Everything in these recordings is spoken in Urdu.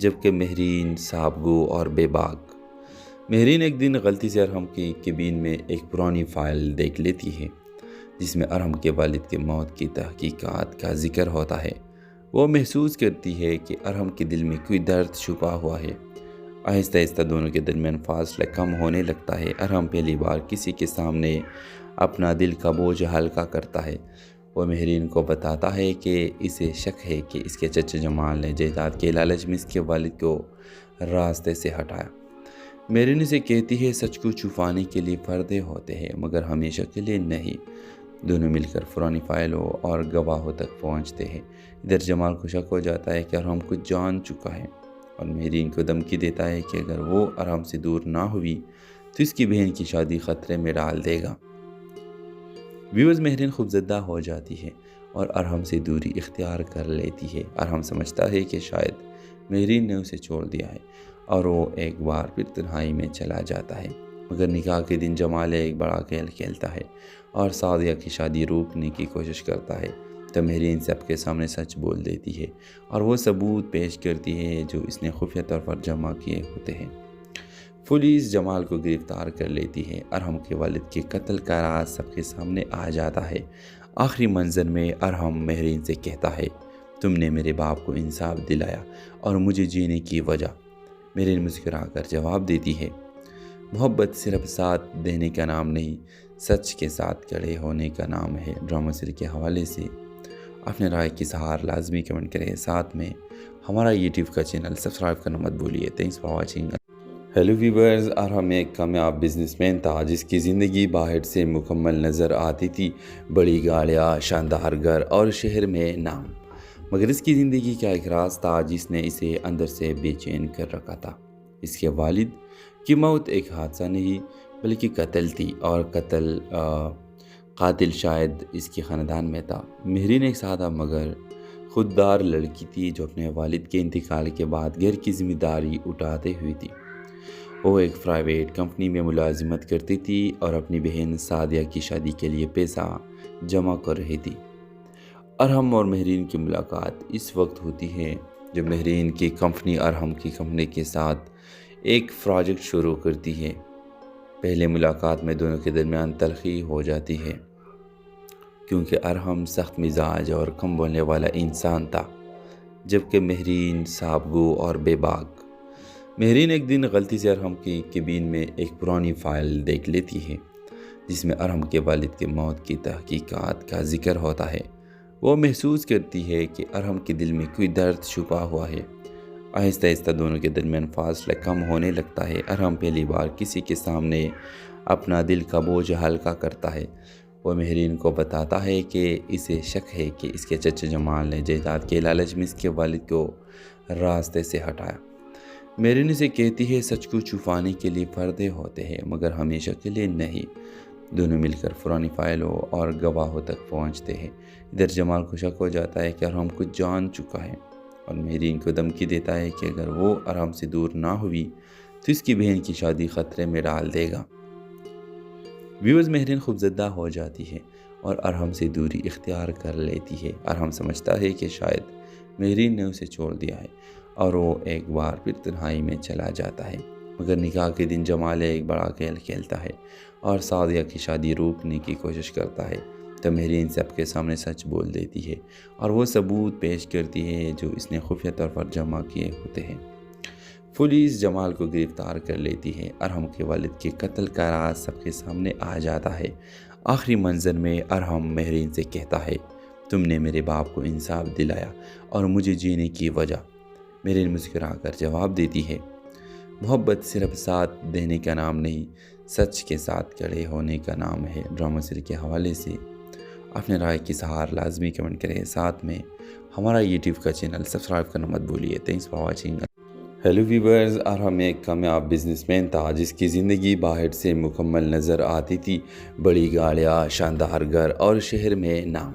جبکہ مہرین صابگو اور بے باک۔ مہرین ایک دن غلطی سے ارحم کی کیبن میں ایک پرانی فائل دیکھ لیتی ہے جس میں ارحم کے والد کے موت کی تحقیقات کا ذکر ہوتا ہے۔ وہ محسوس کرتی ہے کہ ارحم کے دل میں کوئی درد چھپا ہوا ہے۔ آہستہ آہستہ دونوں کے درمیان فاصلہ کم ہونے لگتا ہے۔ ارحم پہلی بار کسی کے سامنے اپنا دل کا بوجھ ہلکا کرتا ہے۔ وہ مہرین کو بتاتا ہے کہ اسے شک ہے کہ اس کے چچا جمال نے جائیداد کے لالچ میں اس کے والد کو راستے سے ہٹایا۔ مہرین اسے کہتی ہے سچ کو چھپانے کے لیے پردے ہوتے ہیں مگر ہمیشہ کے لیے نہیں۔ دونوں مل کر پرانی فائلوں اور گواہوں تک پہنچتے ہیں۔ ادھر جمال کو شک ہو جاتا ہے کہ ارحم کچھ جان چکا ہے اور مہرین کو دھمکی دیتا ہے کہ اگر وہ ارحم سے دور نہ ہوئی تو اس کی بہن کی شادی خطرے میں ڈال دے گا۔ ویورز، مہرین خوفزدہ ہو جاتی ہے اور ارحم سے دوری اختیار کر لیتی ہے۔ ارحم سمجھتا ہے کہ شاید مہرین نے اسے چھوڑ دیا ہے اور وہ ایک بار پھر تنہائی میں چلا جاتا ہے۔ مگر نکاح کے دن جمال ایک بڑا کھیل کھیلتا ہے اور سعدیہ کی شادی روکنے کی کوشش کرتا ہے۔ تو مہرین سب کے سامنے سچ بول دیتی ہے اور وہ ثبوت پیش کرتی ہے جو اس نے خفیہ طور پر جمع کیے ہوتے ہیں۔ پولیس جمال کو گرفتار کر لیتی ہے۔ ارحم کے والد کے قتل کا راز سب کے سامنے آ جاتا ہے۔ آخری منظر میں ارحم مہرین سے کہتا ہے تم نے میرے باپ کو انصاف دلایا اور مجھے جینے کی وجہ۔ مہرین مسکرا کر جواب دیتی ہے محبت صرف ساتھ دینے کا نام نہیں، سچ کے ساتھ کھڑے ہونے کا نام ہے۔ ڈرامہ سیریز کے حوالے سے اپنے رائے کی اظہار لازمی کمنٹ کریں، ساتھ میں ہمارا یوٹیوب کا چینل سبسکرائب کرنا مت بھولیے۔ Thanks for watching. Hello viewers, Arham ایک کامیاب بزنس مین تھا جس کی زندگی باہر سے مکمل نظر آتی تھی، بڑی گاڑیاں، شاندار گھر اور شہر میں نام، مگر اس کی زندگی کا ایک راز تھا جس نے اسے اندر سے بے چین کر رکھا تھا۔ اس کے والد کی موت ایک حادثہ نہیں بلکہ قتل تھی، اور قاتل شاید اس کے خاندان میں تھا۔ مہرین ایک سادہ مگر خوددار لڑکی تھی جو اپنے والد کے انتقال کے بعد گھر کی ذمہ داری اٹھاتے ہوئی تھی۔ وہ ایک پرائیویٹ کمپنی میں ملازمت کرتی تھی اور اپنی بہن سعدیہ کی شادی کے لیے پیسہ جمع کر رہی تھی۔ ارحم اور مہرین کی ملاقات اس وقت ہوتی ہے جب مہرین کی کمپنی ارحم کی کمپنی کے ساتھ ایک پروجیکٹ شروع کرتی ہے۔ پہلے ملاقات میں دونوں کے درمیان تلخی ہو جاتی ہے کیونکہ ارحم سخت مزاج اور کم بولنے والا انسان تھا، جبکہ مہرین صابگو اور بے باک۔ مہرین ایک دن غلطی سے ارحم کی کیبن میں ایک پرانی فائل دیکھ لیتی ہے جس میں ارحم کے والد کے موت کی تحقیقات کا ذکر ہوتا ہے۔ وہ محسوس کرتی ہے کہ ارحم کے دل میں کوئی درد چھپا ہوا ہے۔ آہستہ آہستہ دونوں کے درمیان فاصلہ کم ہونے لگتا ہے۔ ارحم پہلی بار کسی کے سامنے اپنا دل کا بوجھ ہلکا کرتا ہے۔ وہ مہرین کو بتاتا ہے کہ اسے شک ہے کہ اس کے چچا جمال نے جائیداد کے لالچ میں اس کے والد کو راستے سے ہٹایا۔ مہرین اسے کہتی ہے سچ کو چھپانے کے لیے پردے ہوتے ہیں مگر ہمیشہ کے لیے نہیں۔ دونوں مل کر پرانی فائلوں اور گواہوں تک پہنچتے ہیں۔ ادھر جمال کو شک ہو جاتا ہے کہ ارحم کچھ جان چکا ہے اور مہرین کو دھمکی دیتا ہے کہ اگر وہ ارحم سے دور نہ ہوئی تو اس کی بہن کی شادی خطرے میں ڈال دے گا۔ ویورز، مہرین خوفزدہ ہو جاتی ہے اور ارحم سے دوری اختیار کر لیتی ہے۔ ارحم سمجھتا ہے کہ شاید مہرین نے اسے چھوڑ دیا ہے اور وہ ایک بار پھر تنہائی میں چلا جاتا ہے۔ مگر نکاح کے دن جمال ایک بڑا کھیل کھیلتا ہے اور سعدیہ کی شادی روکنے کی کوشش کرتا ہے۔ تو مہرین سب کے سامنے سچ بول دیتی ہے اور وہ ثبوت پیش کرتی ہے جو اس نے خفیہ طور پر جمع کیے ہوتے ہیں۔ پولیس جمال کو گرفتار کر لیتی ہے۔ ارحم کے والد کے قتل کا راز سب کے سامنے آ جاتا ہے۔ آخری منظر میں ارحم مہرین سے کہتا ہے تم نے میرے باپ کو انصاف دلایا اور مجھے جینے کی وجہ۔ مہرین مسکرا کر جواب دیتی ہے محبت صرف ساتھ دینے کا نام نہیں، سچ کے ساتھ کھڑے ہونے کا نام ہے۔ ڈرامہ سیریز کے حوالے سے اپنے رائے کی اظہار لازمی کمنٹ کریں، ساتھ میں ہمارا یوٹیوب کا چینل سبسکرائب کرنا مت بھولیے۔ Thanks for watching. Hello viewers, Arham ایک کامیاب بزنس مین تھا جس کی زندگی باہر سے مکمل نظر آتی تھی، بڑی گاڑیاں، شاندار گھر اور شہر میں نام،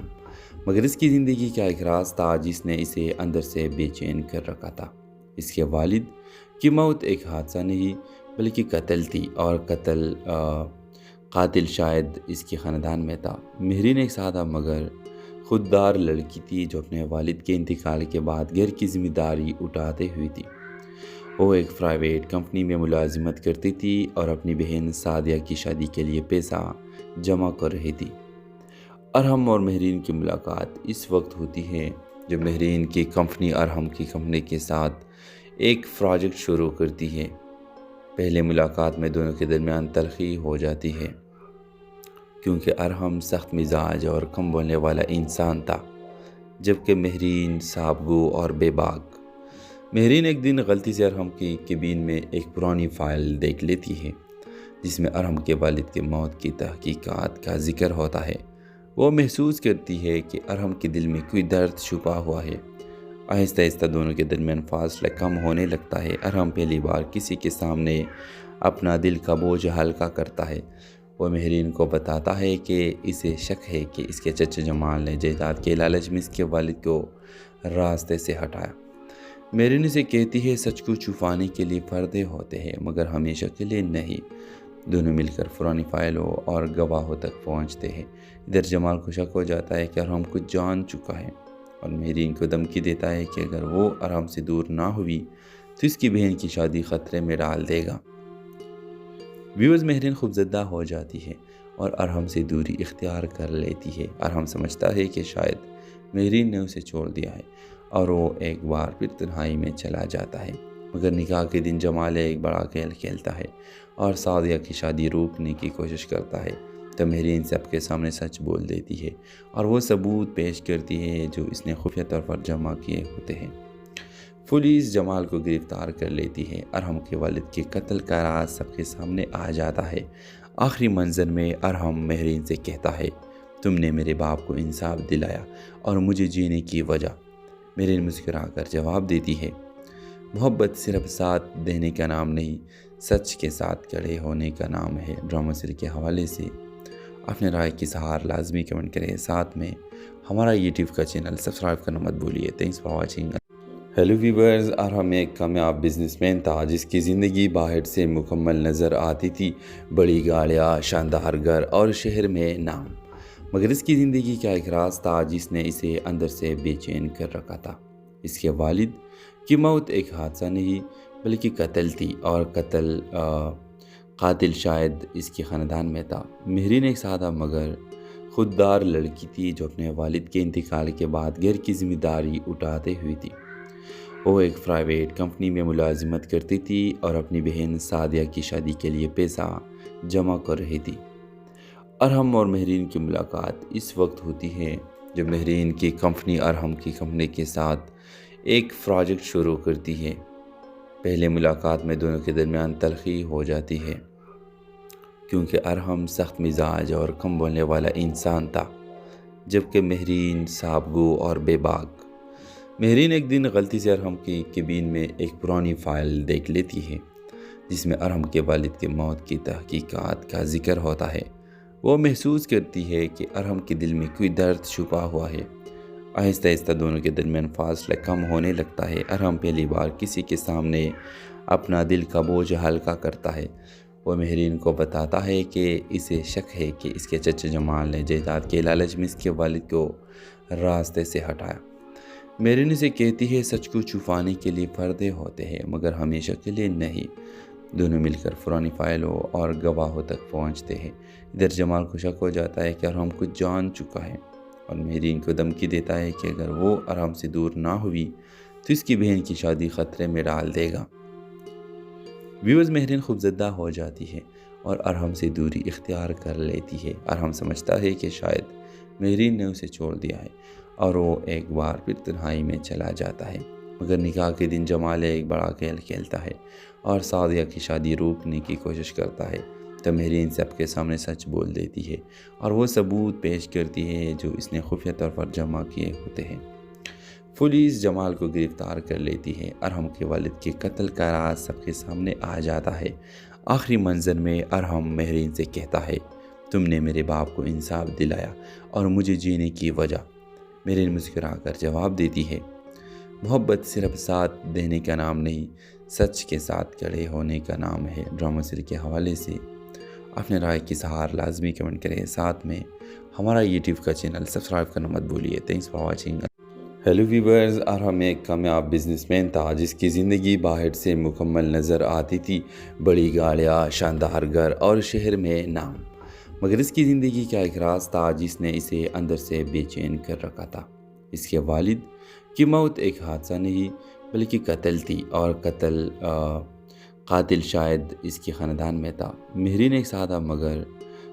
مگر اس کی زندگی کا ایک راز تھا جس نے اسے اندر سے بے چین کر رکھا تھا۔ اس کے والد کی موت ایک حادثہ نہیں بلکہ قتل تھی، اور قاتل شاید اس کے خاندان میں تھا۔ مہرین ایک سادہ مگر خوددار لڑکی تھی جو اپنے والد کے انتقال کے بعد گھر کی ذمہ داری اٹھاتے ہوئی تھی۔ وہ ایک پرائیویٹ کمپنی میں ملازمت کرتی تھی اور اپنی بہن سعدیہ کی شادی کے لیے پیسہ جمع کر رہی تھی۔ ارحم اور مہرین کی ملاقات اس وقت ہوتی ہے جب مہرین کی کمپنی ارحم کی کمپنی کے ساتھ ایک پروجیکٹ شروع کرتی ہے۔ پہلے ملاقات میں دونوں کے درمیان تلخی ہو جاتی ہے کیونکہ ارحم سخت مزاج اور کم بولنے والا انسان تھا، جبکہ مہرین صاحب گو اور بے باک۔ مہرین ایک دن غلطی سے ارحم کی کیبن میں ایک پرانی فائل دیکھ لیتی ہے جس میں ارحم کے والد کے موت کی تحقیقات کا ذکر ہوتا ہے۔ وہ محسوس کرتی ہے کہ ارحم کے دل میں کوئی درد چھپا ہوا ہے۔ آہستہ آہستہ دونوں کے درمیان فاصلہ کم ہونے لگتا ہے۔ ارحم پہلی بار کسی کے سامنے اپنا دل کا بوجھ ہلکا کرتا ہے۔ وہ مہرین کو بتاتا ہے کہ اسے شک ہے کہ اس کے چچا جمال نے جائیداد کے لالچ میں اس کے والد کو راستے سے ہٹایا۔ مہرین اسے کہتی ہے سچ کو چھپانے کے لیے پردے ہوتے ہیں مگر ہمیشہ کے لیے نہیں۔ دونوں مل کر پرانی فائلوں اور گواہوں تک پہنچتے ہیں۔ ادھر جمال کو شک ہو جاتا ہے کہ ارحم کچھ جان چکا ہے اور مہرین کو دھمکی دیتا ہے کہ اگر وہ ارحم سے دور نہ ہوئی تو اس کی بہن کی شادی خطرے میں ڈال دے گا۔ ویوز مہرین خوفزدہ ہو جاتی ہے اور ارحم سے دوری اختیار کر لیتی ہے۔ ارحم سمجھتا ہے کہ شاید مہرین نے اسے چھوڑ دیا ہے اور وہ ایک بار پھر تنہائی میں چلا جاتا ہے، مگر نکاح کے دن جمال ایک بڑا کھیل کھیلتا ہے اور سعدیہ کی شادی روکنے کی کوشش کرتا ہے۔ تو مہرین سب کے سامنے سچ بول دیتی ہے اور وہ ثبوت پیش کرتی ہے جو اس نے خفیہ طور پر جمع کیے ہوتے ہیں۔ پولیس جمال کو گرفتار کر لیتی ہے۔ ارحم کے والد کے قتل کا راز سب کے سامنے آ جاتا ہے۔ آخری منظر میں ارحم مہرین سے کہتا ہے تم نے میرے باپ کو انصاف دلایا اور مجھے جینے کی وجہ۔ مہرین مسکرا کر جواب دیتی ہے محبت صرف ساتھ دینے کا نام نہیں، سچ کے ساتھ کھڑے ہونے کا نام ہے۔ ڈرامہ سیریل کے حوالے سے اپنے رائے کی اظہار لازمی کمنٹ کریں، ساتھ میں ہمارا یوٹیوب کا چینل سبسکرائب کرنا مت بھولیے۔ Thanks for watching. Hello viewers, Arham ایک کامیاب بزنس مین تھا جس کی زندگی باہر سے مکمل نظر آتی تھی، بڑی گاڑیاں، شاندار گھر اور شہر میں نام، مگر اس کی زندگی کا ایک راز تھا جس نے اسے اندر سے بے چین کر رکھا تھا۔ اس کے والد کی موت ایک حادثہ نہیں بلکہ قتل تھی، اور قاتل شاید اس کے خاندان میں تھا۔ مہرین ایک سادہ مگر خوددار لڑکی تھی جو اپنے والد کے انتقال کے بعد گھر کی ذمہ داری اٹھاتے ہوئی تھی۔ وہ ایک پرائیویٹ کمپنی میں ملازمت کرتی تھی اور اپنی بہن سعدیہ کی شادی کے لیے پیسہ جمع کر رہی تھی۔ ارحم اور مہرین کی ملاقات اس وقت ہوتی ہے جب مہرین کی کمپنی ارحم کی کمپنی کے ساتھ ایک پروجیکٹ شروع کرتی ہے۔ پہلے ملاقات میں دونوں کے درمیان تلخی ہو جاتی ہے کیونکہ ارحم سخت مزاج اور کم بولنے والا انسان تھا، جبکہ مہرین صاحب گو اور بے باک۔ مہرین ایک دن غلطی سے ارحم کی کیبن میں ایک پرانی فائل دیکھ لیتی ہے جس میں ارحم کے والد کے موت کی تحقیقات کا ذکر ہوتا ہے۔ وہ محسوس کرتی ہے کہ ارحم کے دل میں کوئی درد چھپا ہوا ہے۔ آہستہ آہستہ دونوں کے درمیان فاصلہ کم ہونے لگتا ہے۔ ارحم پہلی بار کسی کے سامنے اپنا دل کا بوجھ ہلکا کرتا ہے۔ وہ مہرین کو بتاتا ہے کہ اسے شک ہے کہ اس کے چچا جمال نے جائیداد کے لالچ میں اس کے والد کو راستے سے ہٹایا۔ مہرین اسے کہتی ہے سچ کو چھپانے کے لیے پردے ہوتے ہیں مگر ہمیشہ کے لیے نہیں۔ دونوں مل کر پرانی فائلوں اور گواہوں تک پہنچتے ہیں۔ ادھر جمال کو شک ہو جاتا ہے کہ ارحم کچھ جان چکا ہے اور مہرین کو دھمکی دیتا ہے کہ اگر وہ ارحم سے دور نہ ہوئی تو اس کی بہن کی شادی خطرے میں ڈال دے گا۔ ویوز مہرین خوفزدہ ہو جاتی ہے اور ارحم سے دوری اختیار کر لیتی ہے۔ ارحم سمجھتا ہے کہ شاید مہرین نے اسے چھوڑ دیا ہے اور وہ ایک بار پھر تنہائی میں چلا جاتا ہے، مگر نکاح کے دن جمال ایک بڑا کھیل کھیلتا ہے اور سعدیہ کی شادی روکنے کی کوشش کرتا ہے۔ تو مہرین سب کے سامنے سچ بول دیتی ہے اور وہ ثبوت پیش کرتی ہے جو اس نے خفیہ طور پر جمع کیے ہوتے ہیں۔ پولیس جمال کو گرفتار کر لیتی ہے۔ ارحم کے والد کے قتل کا راز سب کے سامنے آ جاتا ہے۔ آخری منظر میں ارحم مہرین سے کہتا ہے تم نے میرے باپ کو انصاف دلایا اور مجھے جینے کی وجہ۔ مہرین مسکرا کر جواب دیتی ہے محبت صرف ساتھ دینے کا نام نہیں، سچ کے ساتھ کھڑے ہونے کا نام ہے۔ ڈرامہ سیریل کے حوالے سے اپنے رائے کی اظہار لازمی کمنٹ کریں، ساتھ میں ہمارا یوٹیوب کا چینل سبسکرائب کرنا مت بھولیے۔ Thanks for watching. Hello viewers, Arham ایک کامیاب بزنس مین تھا جس کی زندگی باہر سے مکمل نظر آتی تھی، بڑی گاڑیاں، شاندار گھر اور شہر میں نام، مگر اس کی زندگی کا ایک راز تھا جس نے اسے اندر سے بے چین کر رکھا تھا۔ اس کے والد کی موت ایک حادثہ نہیں بلکہ قتل تھی، اور قاتل شاید اس کے خاندان میں تھا۔ مہرین ایک سادہ مگر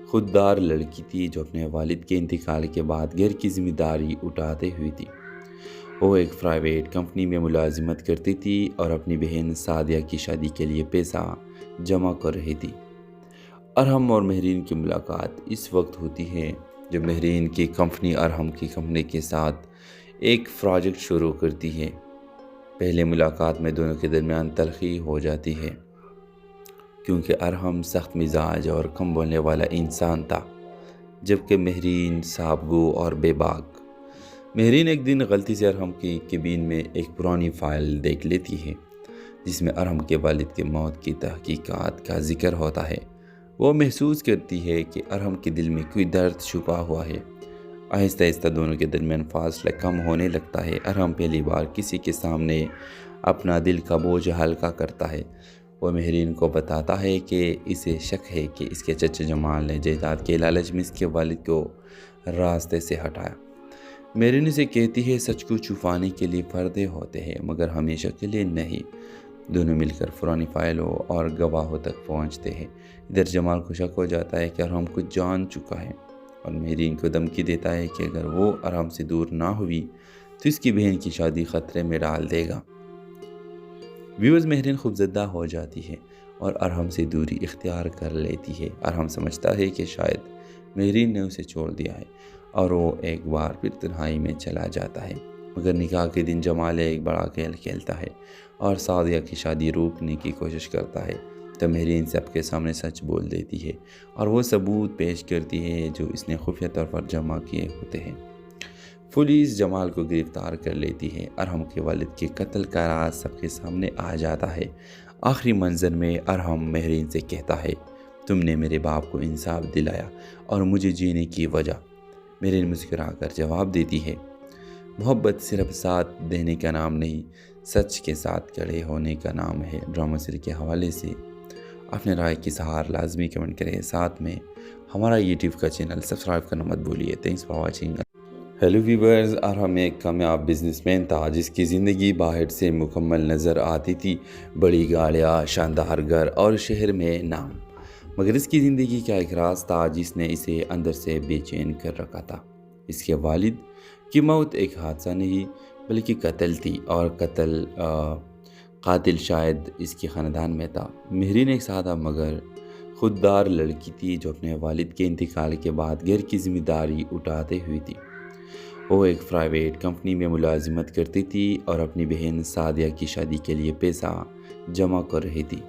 خوددار لڑکی تھی جو اپنے والد کے انتقال کے بعد گھر کی ذمہ داری اٹھاتے ہوئی تھی۔ وہ ایک پرائیویٹ کمپنی میں ملازمت کرتی تھی اور اپنی بہن سعدیہ کی شادی کے لیے پیسہ جمع کر رہی تھی۔ ارحم اور مہرین کی ملاقات اس وقت ہوتی ہے جب مہرین کی کمپنی ارحم کی کمپنی کے ساتھ ایک پروجیکٹ شروع کرتی ہے۔ پہلے ملاقات میں دونوں کے درمیان تلخی ہو جاتی ہے کیونکہ ارحم سخت مزاج اور کم بولنے والا انسان تھا، جبکہ مہرین صاحب گو اور بے باک۔ مہرین ایک دن غلطی سے ارحم کی کیبن میں ایک پرانی فائل دیکھ لیتی ہے جس میں ارحم کے والد کی موت کی تحقیقات کا ذکر ہوتا ہے۔ وہ محسوس کرتی ہے کہ ارحم کے دل میں کوئی درد چھپا ہوا ہے۔ آہستہ آہستہ دونوں کے درمیان فاصلہ کم ہونے لگتا ہے۔ ارحم پہلی بار کسی کے سامنے اپنا دل کا بوجھ ہلکا کرتا ہے۔ وہ مہرین کو بتاتا ہے کہ اسے شک ہے کہ اس کے چچا جمال نے جائیداد کے لالچ میں اس کے والد کو راستے سے ہٹایا۔ مہرین اسے کہتی ہے سچ کو چھپانے کے لیے پردے ہوتے ہیں مگر ہمیشہ کے لیے نہیں۔ دونوں مل کر پرانی فائلوں اور گواہوں تک پہنچتے ہیں۔ ادھر جمال کو شک ہو جاتا ہے کہ ارحم کچھ جان چکا ہے اور مہرین کو دھمکی دیتا ہے کہ اگر وہ ارحم سے دور نہ ہوئی تو اس کی بہن کی شادی خطرے میں ڈال دے گا۔ ویورز، مہرین خوفزدہ ہو جاتی ہے اور ارحم سے دوری اختیار کر لیتی ہے۔ ارحم سمجھتا ہے کہ شاید مہرین نے اسے چھوڑ دیا ہے اور وہ ایک بار پھر تنہائی میں چلا جاتا ہے، مگر نکاح کے دن جمال ایک بڑا کھیل کھیلتا ہے اور سعدیہ کی شادی روکنے کی کوشش کرتا ہے۔ تو مہرین سب کے سامنے سچ بول دیتی ہے اور وہ ثبوت پیش کرتی ہے جو اس نے خفیہ طور پر جمع کیے ہوتے ہیں۔ پولیس جمال کو گرفتار کر لیتی ہے۔ ارحم کے والد کے قتل کا راز سب کے سامنے آ جاتا ہے۔ آخری منظر میں ارحم مہرین سے کہتا ہے تم نے میرے باپ کو انصاف دلایا اور مجھے جینے کی وجہ۔ مہرین مسکرا کر جواب دیتی ہے محبت صرف ساتھ دینے کا نام نہیں، سچ کے ساتھ کھڑے ہونے کا نام ہے۔ ڈرامہ سیریل کے حوالے سے اپنے رائے کی اظہار لازمی کمنٹ کریں، ساتھ میں ہمارا یوٹیوب کا چینل سبسکرائب کرنا مت بھولیے۔ Thanks for watching. Hello viewers, Arham ایک کامیاب بزنس مین تھا جس کی زندگی باہر سے مکمل نظر آتی تھی، بڑی گاڑیاں، شاندار گھر اور شہر میں نام، مگر اس کی زندگی کا ایک راز تھا جس نے اسے اندر سے بے چین کر رکھا تھا۔ اس کے والد کی موت ایک حادثہ نہیں بلکہ قتل تھی، اور قاتل شاید اس کے خاندان میں تھا۔ مہرین ایک سادہ مگر خوددار لڑکی تھی جو اپنے والد کے انتقال کے بعد گھر کی ذمہ داری اٹھاتے ہوئی تھی۔ وہ ایک پرائیویٹ کمپنی میں ملازمت کرتی تھی اور اپنی بہن سعدیہ کی شادی کے لیے پیسہ جمع کر رہی تھی۔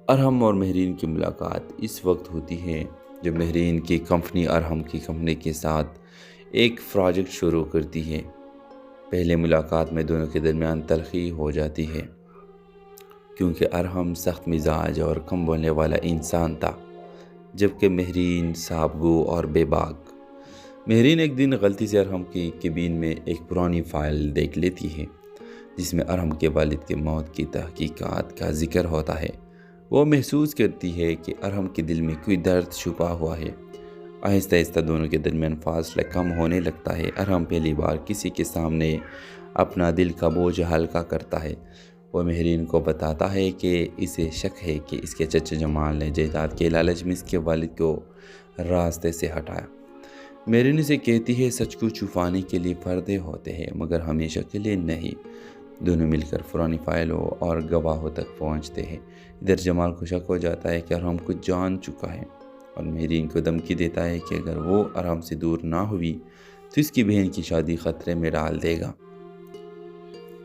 ارحم اور مہرین کی ملاقات اس وقت ہوتی ہے جب مہرین کی کمپنی ارحم کی کمپنی کے ساتھ ایک پروجیکٹ شروع کرتی ہے۔ پہلے ملاقات میں دونوں کے درمیان تلخی ہو جاتی ہے کیونکہ ارحم سخت مزاج اور کم بولنے والا انسان تھا، جبکہ مہرین صاحب گو اور بے باک۔ مہرین ایک دن غلطی سے ارحم کی کیبن میں ایک پرانی فائل دیکھ لیتی ہے جس میں ارحم کے والد کی موت کی تحقیقات کا ذکر ہوتا ہے۔ وہ محسوس کرتی ہے کہ ارحم کے دل میں کوئی درد چھپا ہوا ہے۔ آہستہ آہستہ دونوں کے درمیان فاصلہ کم ہونے لگتا ہے۔ ارحم پہلی بار کسی کے سامنے اپنا دل کا بوجھ ہلکا کرتا ہے۔ وہ مہرین کو بتاتا ہے کہ اسے شک ہے کہ اس کے چچا جمال نے جائیداد کے لالچ میں اس کے والد کو راستے سے ہٹایا۔ مہرین اسے کہتی ہے سچ کو چھپانے کے لیے پردے ہوتے ہیں مگر ہمیشہ کے لیے نہیں۔ دونوں مل کر پرانی فائلوں اور گواہوں تک پہنچتے ہیں۔ ادھر جمال کو شک ہو جاتا ہے کہ ارحم کچھ جان چکا ہے اور مہرین کو دھمکی دیتا ہے کہ اگر وہ ارحم سے دور نہ ہوئی تو اس کی بہن کی شادی خطرے میں ڈال دے گا۔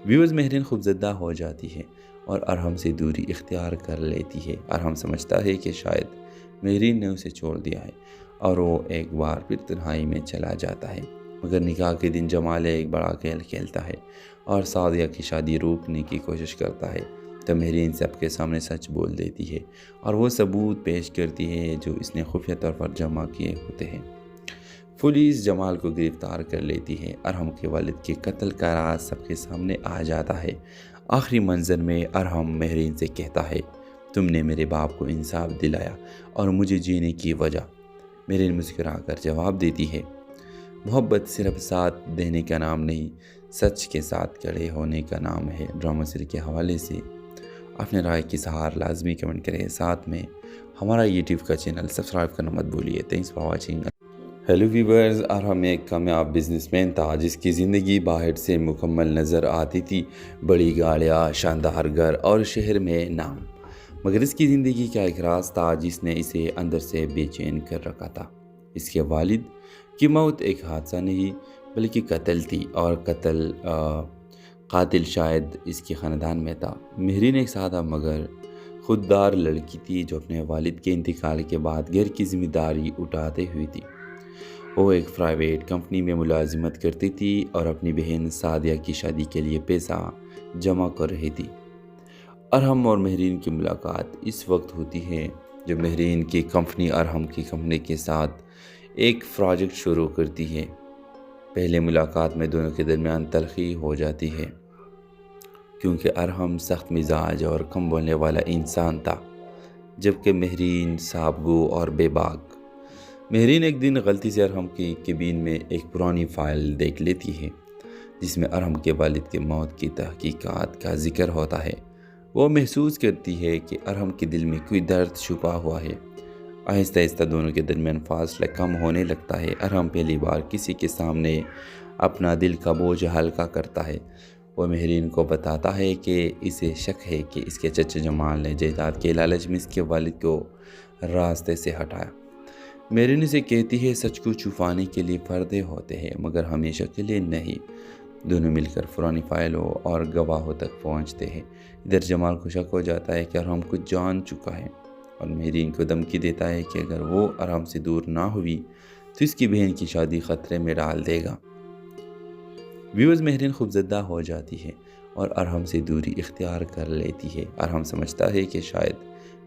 ویورز، مہرین خوفزدہ ہو جاتی ہے اور ارحم سے دوری اختیار کر لیتی ہے۔ ارحم سمجھتا ہے کہ شاید مہرین نے اسے چھوڑ دیا ہے اور وہ ایک بار پھر تنہائی میں چلا جاتا ہے، مگر نکاح کے دن جمال ایک بڑا کھیل کھیلتا ہے اور سعدیہ کی شادی روکنے کی کوشش کرتا ہے۔ تو مہرین سب کے سامنے سچ بول دیتی ہے اور وہ ثبوت پیش کرتی ہے جو اس نے خفیہ طور پر جمع کیے ہوتے ہیں۔ پولیس جمال کو گرفتار کر لیتی ہے۔ ارحم کے والد کے قتل کا راز سب کے سامنے آ جاتا ہے۔ آخری منظر میں ارحم مہرین سے کہتا ہے، تم نے میرے باپ کو انصاف دلایا اور مجھے جینے کی وجہ۔ مہرین مسکرا کر جواب دیتی ہے، محبت صرف ساتھ دینے کا نام نہیں، سچ کے ساتھ کھڑے ہونے کا نام ہے۔ ڈرامہ سیریز کے حوالے سے اپنے رائے کی اظہار لازمی کمنٹ کریں، ساتھ میں ہمارا یوٹیوب کا چینل سبسکرائب کرنا مت بھولیے۔ Thanks for watching. Hello viewers, Arham ایک کامیاب بزنس مین تھا جس کی زندگی باہر سے مکمل نظر آتی تھی، بڑی گاڑیاں، شاندار گھر اور شہر میں نام، مگر اس کی زندگی کا ایک راز تھا جس نے اسے اندر سے بے چین کر رکھا تھا۔ اس کے والد کی موت ایک حادثہ نہیں بلکہ قتل تھی، اور قاتل شاید اس کے خاندان میں تھا۔ مہرین ایک سادہ مگر خوددار لڑکی تھی جو اپنے والد کے انتقال کے بعد گھر کی ذمہ داری اٹھاتے ہوئی تھی۔ وہ ایک پرائیویٹ کمپنی میں ملازمت کرتی تھی اور اپنی بہن سعدیہ کی شادی کے لیے پیسہ جمع کر رہی تھی۔ ارحم اور مہرین کی ملاقات اس وقت ہوتی ہے جب مہرین کی کمپنی ارحم کی کمپنی کے ساتھ ایک پروجیکٹ شروع کرتی ہے۔ پہلے ملاقات میں دونوں کے درمیان تلخی ہو جاتی ہے کیونکہ ارحم سخت مزاج اور کم بولنے والا انسان تھا، جبکہ مہرین صاحب گو اور بے باک۔ مہرین ایک دن غلطی سے ارحم کی کیبن میں ایک پرانی فائل دیکھ لیتی ہے جس میں ارحم کے والد کے موت کی تحقیقات کا ذکر ہوتا ہے۔ وہ محسوس کرتی ہے کہ ارحم کے دل میں کوئی درد چھپا ہوا ہے۔ آہستہ آہستہ دونوں کے درمیان فاصلہ کم ہونے لگتا ہے۔ ارحم پہلی بار کسی کے سامنے اپنا دل کا بوجھ ہلکا کرتا ہے۔ وہ مہرین کو بتاتا ہے کہ اسے شک ہے کہ اس کے چچا جمال نے جائیداد کے لالچ میں اس کے والد کو راستے سے ہٹایا۔ مہرین اسے کہتی ہے سچ کو چھپانے کے لیے پردے ہوتے ہیں مگر ہمیشہ کے لیے نہیں۔ دونوں مل کر پرانی فائلوں اور گواہوں تک پہنچتے ہیں۔ ادھر جمال کو شک ہو جاتا ہے کہ ارحم کچھ جان چکا ہے اور مہرین کو دھمکی دیتا ہے کہ اگر وہ ارحم سے دور نہ ہوئی تو اس کی بہن کی شادی خطرے میں ڈال دے گا۔ ویورز، مہرین خوفزدہ ہو جاتی ہے اور ارحم سے دوری اختیار کر لیتی ہے۔ ارحم سمجھتا ہے کہ شاید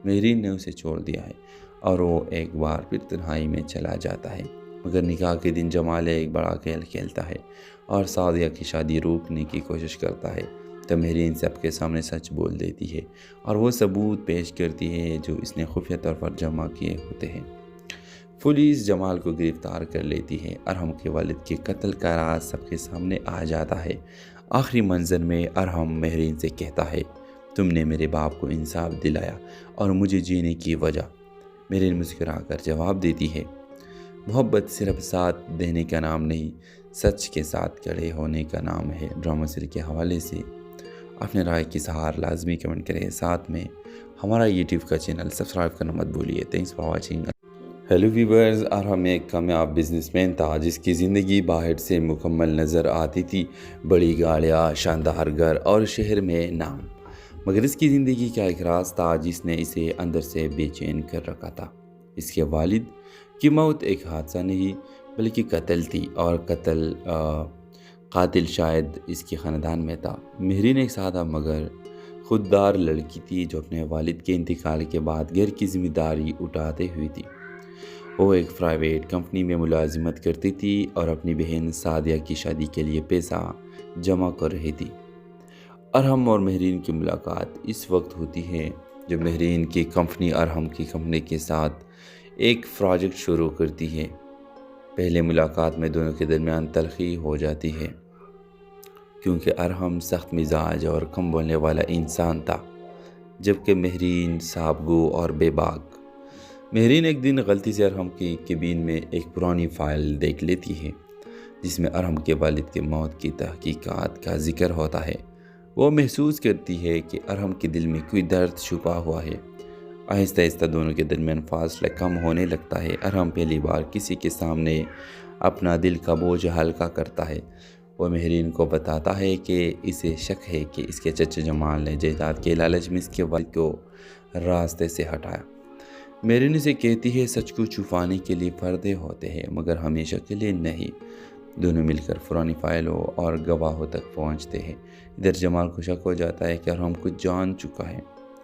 مہرین نے اسے چھوڑ دیا ہے اور وہ ایک بار پھر تنہائی میں چلا جاتا ہے، مگر نکاح کے دن جمال ایک بڑا کھیل کھیلتا ہے اور سعدیہ کی شادی روکنے کی کوشش کرتا ہے۔ تو مہرین سب کے سامنے سچ بول دیتی ہے اور وہ ثبوت پیش کرتی ہے جو اس نے خفیہ طور پر جمع کیے ہوتے ہیں۔ پولیس جمال کو گرفتار کر لیتی ہے۔ ارحم کے والد کے قتل کا راز سب کے سامنے آ جاتا ہے۔ آخری منظر میں ارحم مہرین سے کہتا ہے، تم نے میرے باپ کو انصاف دلایا اور مجھے جینے کی وجہ۔ مہرین مسکرا کر جواب دیتی ہے، محبت صرف ساتھ دینے کا نام نہیں، سچ کے ساتھ کھڑے ہونے کا نام ہے۔ ڈرامہ سیریز کے حوالے سے اپنے رائے کی اظہار لازمی کمنٹ کریں، ساتھ میں ہمارا یوٹیوب کا چینل سبسکرائب کرنا مت بھولیے۔ Thanks for watching. Hello viewers, Arham ایک کامیاب بزنس مین تھا جس کی زندگی باہر سے مکمل نظر آتی تھی، بڑی گاڑیاں، شاندار گھر اور شہر میں نام، مگر اس کی زندگی کا ایک راز تھا جس نے اسے اندر سے بے چین کر رکھا تھا۔ اس کے والد کی موت ایک حادثہ نہیں بلکہ قتل تھی، اور قاتل شاید اس کے خاندان میں تھا۔ مہرین ایک سادہ مگر خوددار لڑکی تھی جو اپنے والد کے انتقال کے بعد گھر کی ذمہ داری اٹھاتے ہوئی تھی۔ وہ ایک پرائیویٹ کمپنی میں ملازمت کرتی تھی اور اپنی بہن سعدیہ کی شادی کے لیے پیسہ جمع کر رہی تھی۔ ارحم اور مہرین کی ملاقات اس وقت ہوتی ہے جب مہرین کی کمپنی ارحم کی کمپنی کے ساتھ ایک پروجیکٹ شروع کرتی ہے۔ پہلے ملاقات میں دونوں کے درمیان تلخی ہو جاتی ہے کیونکہ ارحم سخت مزاج اور کم بولنے والا انسان تھا، جبکہ مہرین صاحب گو اور بے باک۔ مہرین ایک دن غلطی سے ارحم کی کیبن میں ایک پرانی فائل دیکھ لیتی ہے جس میں ارحم کے والد کے موت کی تحقیقات کا ذکر ہوتا ہے۔ وہ محسوس کرتی ہے کہ ارحم کے دل میں کوئی درد چھپا ہوا ہے۔ آہستہ آہستہ دونوں کے درمیان فاصلہ کم ہونے لگتا ہے۔ ارحم پہلی بار کسی کے سامنے اپنا دل کا بوجھ ہلکا کرتا ہے۔ وہ مہرین کو بتاتا ہے کہ اسے شک ہے کہ اس کے چچا جمال نے جائیداد کے لالچ میں اس کے والد کو راستے سے ہٹایا۔ مہرین اسے کہتی ہے سچ کو چھپانے کے لیے پردے ہوتے ہیں مگر ہمیشہ کے لیے نہیں۔ دونوں مل کر پرانی فائلوں اور گواہوں تک پہنچتے ہیں۔ ادھر جمال کو شک ہو جاتا ہے کہ ارحم کچھ جان چکا ہے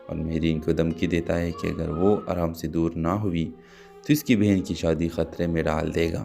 اور مہرین کو دھمکی دیتا ہے کہ اگر وہ ارحم سے دور نہ ہوئی تو اس کی بہن کی شادی خطرے میں ڈال دے گا۔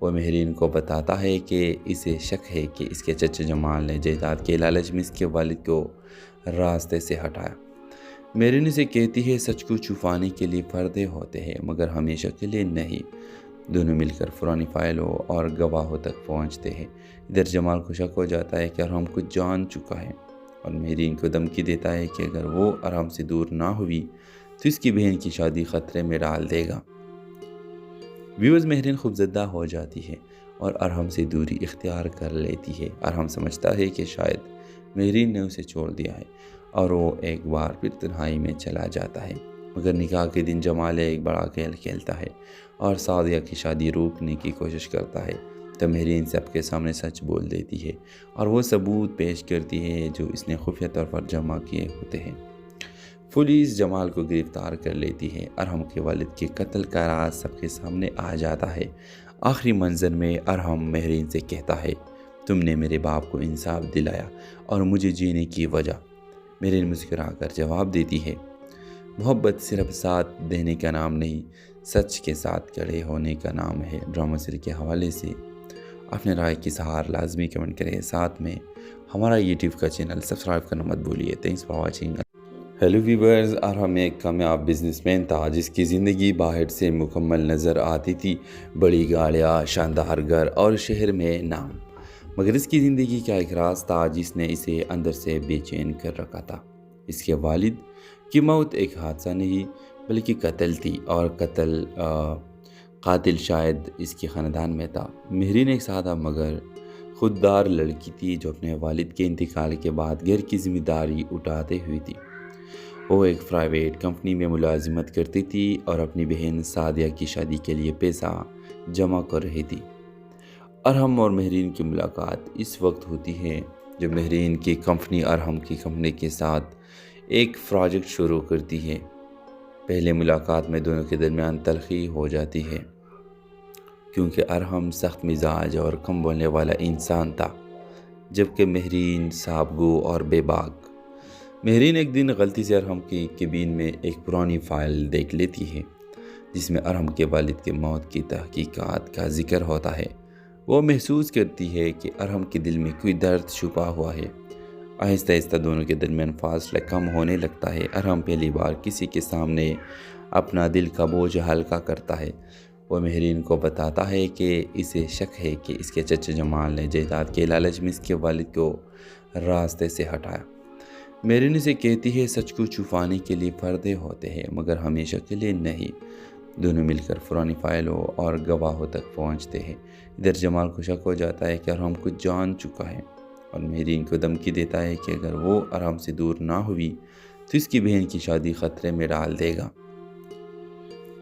وہ مہرین کو بتاتا ہے کہ اسے شک ہے کہ اس کے چچا جمال نے جائیداد کے لالچ میں اس کے والد کو راستے سے ہٹایا۔ مہرین اسے کہتی ہے سچ کو چھپانے کے لیے پردے ہوتے ہیں مگر ہمیشہ کے لیے نہیں۔ دونوں مل کر پرانی فائلوں اور گواہوں تک پہنچتے ہیں۔ ادھر جمال کو شک ہو جاتا ہے کہ ارحم کچھ جان چکا ہے اور مہرین کو دھمکی دیتا ہے کہ اگر وہ ارحم سے دور نہ ہوئی تو اس کی بہن کی شادی خطرے میں ڈال دے گا۔ ویوز مہرین خوفزدہ ہو جاتی ہے اور ارحم سے دوری اختیار کر لیتی ہے۔ ارحم سمجھتا ہے کہ شاید مہرین نے اسے چھوڑ دیا ہے اور وہ ایک بار پھر تنہائی میں چلا جاتا ہے، مگر نکاح کے دن جمال ایک بڑا کھیل کھیلتا ہے اور سعودیہ کی شادی روکنے کی کوشش کرتا ہے۔ تو مہرین سب کے سامنے سچ بول دیتی ہے اور وہ ثبوت پیش کرتی ہے جو اس نے خفیہ طور پر جمع کیے ہوتے ہیں۔ پولیس جمال کو گرفتار کر لیتی ہے۔ ارحم کے والد کے قتل کا راز سب کے سامنے آ جاتا ہے۔ آخری منظر میں ارحم مہرین سے کہتا ہے تم نے میرے باپ کو انصاف دلایا اور مجھے جینے کی وجہ۔ مہرین مسکرا کر جواب دیتی ہے محبت صرف ساتھ دینے کا نام نہیں، سچ کے ساتھ کھڑے ہونے کا نام ہے۔ ڈرامہ سیریز کے حوالے سے اپنے رائے کی اظہار لازمی کمنٹ کریں، ساتھ میں ہمارا یوٹیوب کا چینل سبسکرائب کرنا مت بھولیے۔ Thanks for watching. Hello viewers, Arham ایک کامیاب بزنس مین تھا جس کی زندگی باہر سے مکمل نظر آتی تھی، بڑی گاڑیاں، شاندار گھر اور شہر میں نام، مگر اس کی زندگی کا ایک راز تھا جس نے اسے اندر سے بے چین کر رکھا تھا۔ اس کے والد کی موت ایک حادثہ نہیں بلکہ قتل تھی، اور قاتل شاید اس کے خاندان میں تھا۔ مہرین ایک سادہ مگر خوددار لڑکی تھی جو اپنے والد کے انتقال کے بعد گھر کی ذمہ داری اٹھاتے ہوئی تھی۔ وہ ایک پرائیویٹ کمپنی میں ملازمت کرتی تھی اور اپنی بہن سعدیہ کی شادی کے لیے پیسہ جمع کر رہی تھی۔ ارحم اور مہرین کی ملاقات اس وقت ہوتی ہے جب مہرین کی کمپنی ارحم کی کمپنی کے ساتھ ایک پروجیکٹ شروع کرتی ہے۔ پہلے ملاقات میں دونوں کے درمیان تلخی ہو جاتی ہے کیونکہ ارحم سخت مزاج اور کم بولنے والا انسان تھا، جبکہ مہرین صاحب گو اور بے باک۔ مہرین ایک دن غلطی سے ارحم کی کیبن میں ایک پرانی فائل دیکھ لیتی ہے جس میں ارحم کے والد کے موت کی تحقیقات کا ذکر ہوتا ہے۔ وہ محسوس کرتی ہے کہ ارحم کے دل میں کوئی درد چھپا ہوا ہے۔ آہستہ آہستہ دونوں کے درمیان فاصلہ کم ہونے لگتا ہے۔ ارحم پہلی بار کسی کے سامنے اپنا دل کا بوجھ ہلکا کرتا ہے۔ وہ مہرین کو بتاتا ہے کہ اسے شک ہے کہ اس کے چچا جمال نے جائیداد کے لالچ میں اس کے والد کو راستے سے ہٹایا۔ مہرین اسے کہتی ہے سچ کو چھپانے کے لیے پردے ہوتے ہیں مگر ہمیشہ کے لیے نہیں۔ دونوں مل کر پرانی فائلوں اور گواہوں تک پہنچتے ہیں۔ ادھر جمال کو شک ہو جاتا ہے کہ ارحم کچھ جان چکا ہے اور مہرین کو دھمکی دیتا ہے کہ اگر وہ ارحم سے دور نہ ہوئی تو اس کی بہن کی شادی خطرے میں ڈال دے گا۔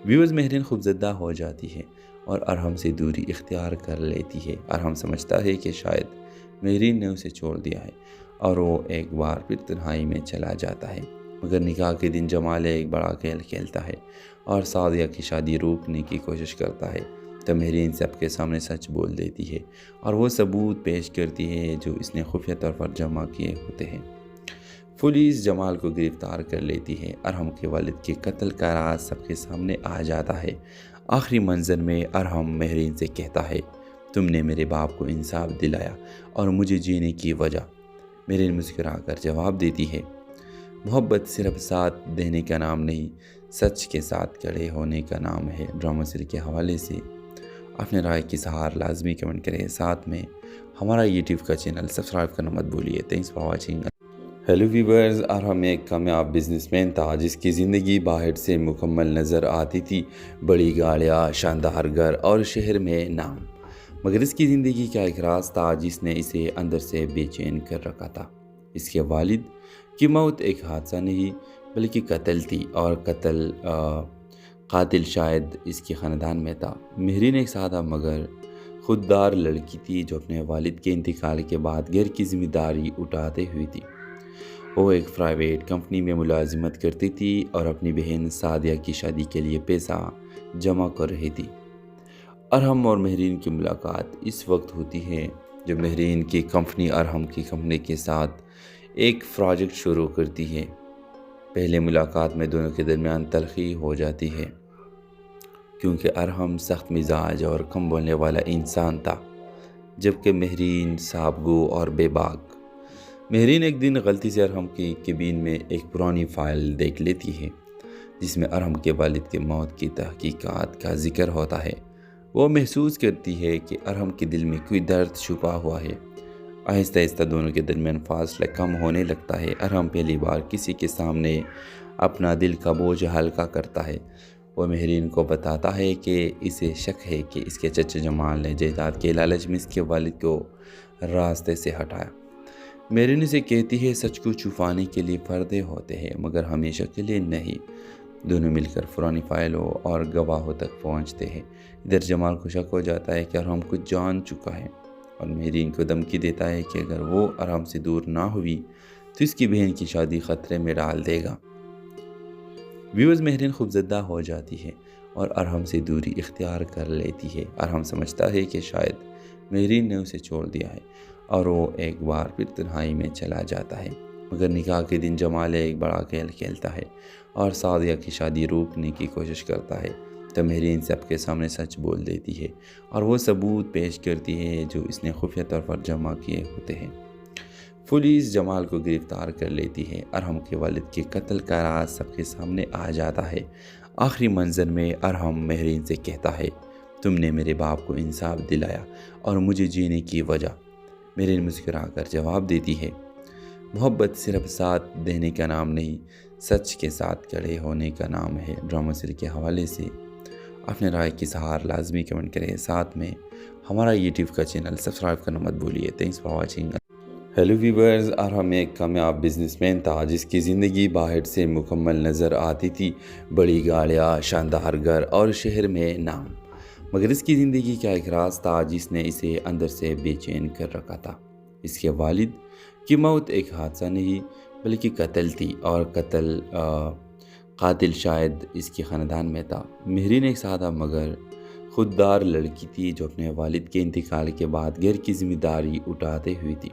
ویوز مہرین خوفزدہ ہو جاتی ہے اور ارحم سے دوری اختیار کر لیتی ہے۔ ارحم سمجھتا ہے کہ شاید مہرین نے اسے چھوڑ دیا ہے اور وہ ایک بار پھر تنہائی میں چلا جاتا ہے، مگر نکاح کے دن جمال ایک بڑا کھیل کھیلتا ہے اور سعودیہ کی شادی روکنے کی کوشش کرتا ہے۔ تو مہرین سب کے سامنے سچ بول دیتی ہے اور وہ ثبوت پیش کرتی ہے جو اس نے خفیہ طور پر جمع کیے ہوتے ہیں۔ پولیس جمال کو گرفتار کر لیتی ہے۔ ارحم کے والد کے قتل کا راز سب کے سامنے آ جاتا ہے۔ آخری منظر میں ارحم مہرین سے کہتا ہے تم نے میرے باپ کو انصاف دلایا اور مجھے جینے کی وجہ۔ مہرین مسکرا کر جواب دیتی ہے محبت صرف ساتھ دینے کا نام نہیں، سچ کے ساتھ کھڑے ہونے کا نام ہے۔ ڈرامہ سیریز کے حوالے سے اپنے رائے کی اظہار لازمی کمنٹ کریں، ساتھ میں ہمارا یوٹیوب کا چینل سبسکرائب کرنا مت بھولیے۔ Thanks for watching. Hello viewers, Arham ایک کامیاب بزنس مین تھا جس کی زندگی باہر سے مکمل نظر آتی تھی، بڑی گاڑیاں، شاندار گھر اور شہر میں نام، مگر اس کی زندگی کا ایک راز تھا جس نے اسے اندر سے بے چین کر رکھا تھا۔ اس کے والد کی موت ایک حادثہ نہیں بلکہ قتل تھی، اور قاتل شاید اس کے خاندان میں تھا۔ مہرین ایک سادہ مگر خوددار لڑکی تھی جو اپنے والد کے انتقال کے بعد گھر کی ذمہ داری اٹھاتے ہوئی تھی۔ وہ ایک پرائیویٹ کمپنی میں ملازمت کرتی تھی اور اپنی بہن سعدیہ کی شادی کے لیے پیسہ جمع کر رہی تھی۔ ارحم اور مہرین کی ملاقات اس وقت ہوتی ہے جب مہرین کی کمپنی ارحم کی کمپنی کے ساتھ ایک پروجیکٹ شروع کرتی ہے۔ پہلے ملاقات میں دونوں کے درمیان تلخی ہو جاتی ہے کیونکہ ارحم سخت مزاج اور کم بولنے والا انسان تھا، جبکہ مہرین صاحب گو اور بے باک۔ مہرین ایک دن غلطی سے ارحم کی کیبن میں ایک پرانی فائل دیکھ لیتی ہے جس میں ارحم کے والد کے موت کی تحقیقات کا ذکر ہوتا ہے۔ وہ محسوس کرتی ہے کہ ارحم کے دل میں کوئی درد چھپا ہوا ہے۔ آہستہ آہستہ دونوں کے درمیان فاصلہ کم ہونے لگتا ہے۔ ارحم پہلی بار کسی کے سامنے اپنا دل کا بوجھ ہلکا کرتا ہے۔ وہ مہرین کو بتاتا ہے کہ اسے شک ہے کہ اس کے چچا جمال نے جائیداد کے لالچ میں اس کے والد کو راستے سے ہٹایا۔ مہرین اسے کہتی ہے سچ کو چھپانے کے لیے پردے ہوتے ہیں مگر ہمیشہ کے لیے نہیں۔ دونوں مل کر پرانی فائلوں اور گواہوں تک پہنچتے ہیں۔ ادھر جمال کو شک ہو جاتا ہے کہ ارحم کچھ جان چکا ہے اور مہرین کو دھمکی دیتا ہے کہ اگر وہ ارحم سے دور نہ ہوئی تو اس کی بہن کی شادی خطرے میں ڈال دے گا۔ ویوز مہرین خوفزدہ ہو جاتی ہے اور ارحم سے دوری اختیار کر لیتی ہے۔ ارحم سمجھتا ہے کہ شاید مہرین نے اسے چھوڑ دیا ہے اور وہ ایک بار پھر تنہائی میں چلا جاتا ہے۔ مگر نکاح کے دن جمال ایک بڑا کھیل کھیلتا ہے اور سعدیہ کی شادی روکنے کی کوشش کرتا ہے، تو مہرین سب کے سامنے سچ بول دیتی ہے اور وہ ثبوت پیش کرتی ہے جو اس نے خفیہ طور پر جمع کیے ہوتے ہیں۔ پولیس جمال کو گرفتار کر لیتی ہے۔ ارحم کے والد کے قتل کا راز سب کے سامنے آ جاتا ہے۔ آخری منظر میں ارحم مہرین سے کہتا ہے تم نے میرے باپ کو انصاف دلایا اور مجھے جینے کی وجہ۔ مہرین مسکرا کر جواب دیتی ہے محبت صرف ساتھ دینے کا نام نہیں، سچ کے ساتھ کھڑے ہونے کا نام ہے۔ ڈرامہ سیریل کے حوالے سے اپنے رائے کی اظہار لازمی کمنٹ کریں، ساتھ میں ہمارا یوٹیوب کا چینل سبسکرائب کرنا مت بھولیے۔ Thanks for watching. Hello viewers, Arham ایک کامیاب بزنس مین تھا جس کی زندگی باہر سے مکمل نظر آتی تھی، بڑی گاڑیاں، شاندار گھر اور شہر میں نام، مگر اس کی زندگی کا ایک راز تھا جس نے اسے اندر سے بے چین کر رکھا تھا۔ اس کے والد کی موت ایک حادثہ نہیں بلکہ قتل تھی، اور قاتل شاید اس کے خاندان میں تھا۔ مہرین ایک سادہ مگر خوددار لڑکی تھی جو اپنے والد کے انتقال کے بعد گھر کی ذمہ داری اٹھاتے ہوئی تھی۔